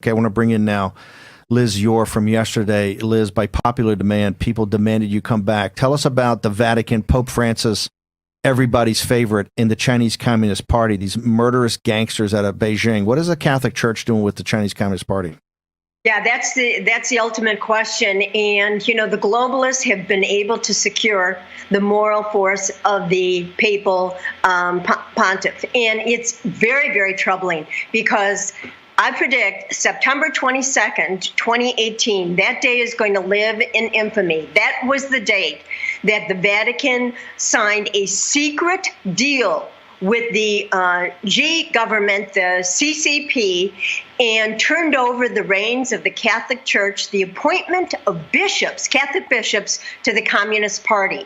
Okay, I want to bring in now Liz Yore from yesterday. Liz, by popular demand, people demanded you come back. Tell us about the Vatican, Pope Francis, everybody's favorite in the Chinese Communist Party, these murderous gangsters out of Beijing. What is the Catholic Church doing with the Chinese Communist Party? Yeah, that's the ultimate question. And, the globalists have been able to secure the moral force of the papal pontiff. And it's very, very troubling because I predict September 22nd, 2018, that day is going to live in infamy. That was the date that the Vatican signed a secret deal with the Xi government, the CCP, and turned over the reins of the Catholic Church, the appointment of bishops, Catholic bishops, to the Communist Party.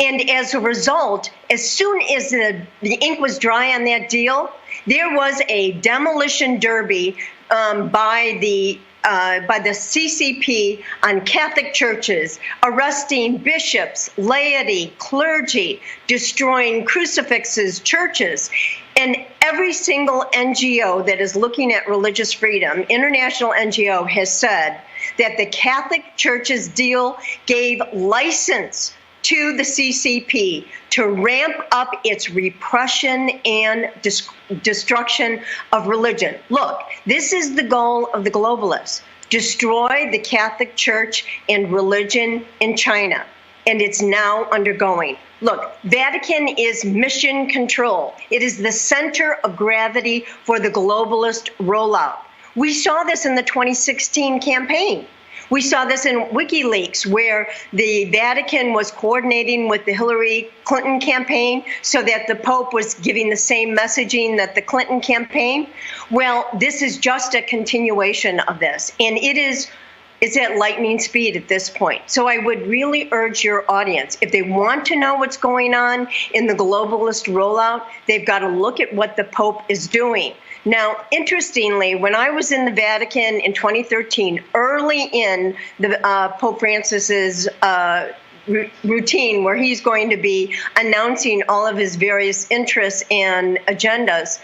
And as a result, as soon as the ink was dry on that deal, there was a demolition derby by the CCP on Catholic churches, arresting bishops, laity, clergy, destroying crucifixes, churches. And every single NGO that is looking at religious freedom, international NGO, has said that the Catholic Church's deal gave license to the CCP to ramp up its repression and destruction of religion. Look, this is the goal of the globalists: destroy the Catholic Church and religion in China. And it's now undergoing. Look, Vatican is mission control. It is the center of gravity for the globalist rollout. We saw this in the 2016 campaign. We saw this in WikiLeaks, where the Vatican was coordinating with the Hillary Clinton campaign so that the Pope was giving the same messaging that the Clinton campaign. Well, this is just a continuation of this, and it's at lightning speed at this point. So I would really urge your audience, if they want to know what's going on in the globalist rollout, they've got to look at what the Pope is doing. Now, interestingly, when I was in the Vatican in 2013, early in the Pope Francis's routine, where he's going to be announcing all of his various interests and agendas,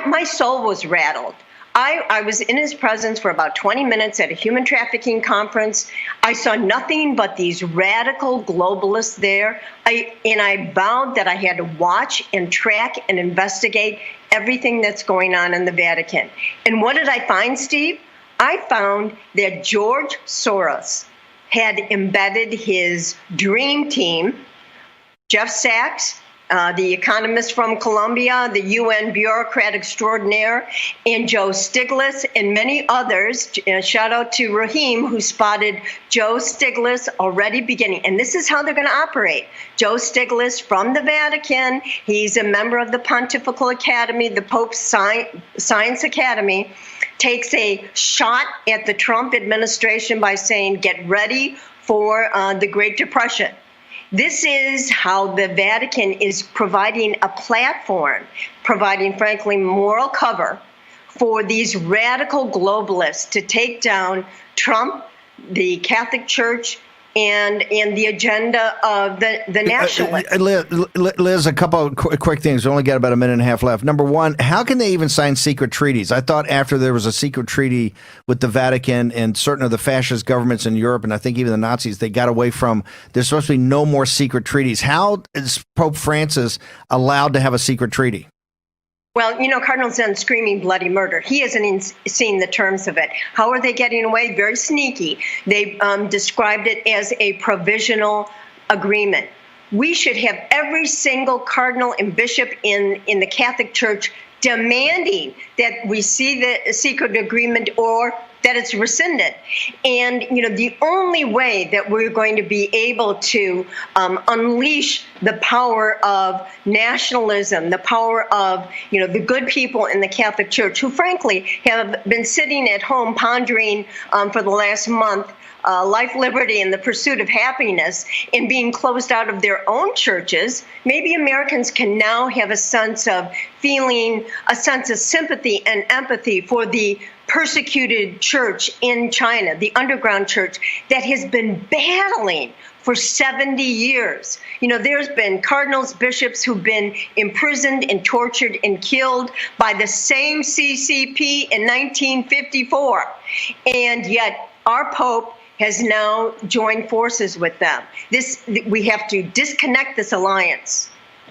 my soul was rattled. I was in his presence for about 20 minutes at a human trafficking conference. I saw nothing but these radical globalists there. And I vowed that I had to watch and track and investigate everything that's going on in the Vatican. And what did I find, Steve? I found that George Soros had embedded his dream team, Jeff Sachs, the economist from Colombia, the UN bureaucrat extraordinaire, and Joe Stiglitz, and many others. Shout out to Raheem, who spotted Joe Stiglitz already beginning. And this is how they're going to operate. Joe Stiglitz from the Vatican. He's a member of the Pontifical Academy, the Pope's Science Academy, takes a shot at the Trump administration by saying, get ready for the Great Depression. This is how the Vatican is providing a platform, providing, frankly, moral cover for these radical globalists to take down Trump, the Catholic Church, and the agenda of the nationalists. Liz, a couple of quick things. We only got about a minute and a half left. Number one, how can they even sign secret treaties? I thought after there was a secret treaty with the Vatican and certain of the fascist governments in Europe, and I think even the Nazis, they got away from, there's supposed to be no more secret treaties. How is Pope Francis allowed to have a secret treaty? Well, Cardinal Zen's screaming bloody murder. He hasn't seen the terms of it. How are they getting away? Very sneaky. They described it as a provisional agreement. We should have every single cardinal and bishop in the Catholic Church demanding that we see the secret agreement or that it's rescinded. And, the only way that we're going to be able to unleash the power of nationalism, the power of, the good people in the Catholic Church, who frankly have been sitting at home pondering for the last month life, liberty, and the pursuit of happiness, and being closed out of their own churches, maybe Americans can now have a sense of feeling a sense of sympathy and empathy for the persecuted church in China, the underground church that has been battling for 70 years. There's been cardinals, bishops who've been imprisoned and tortured and killed by the same CCP in 1954. And yet our Pope has now joined forces with them. We have to disconnect this alliance.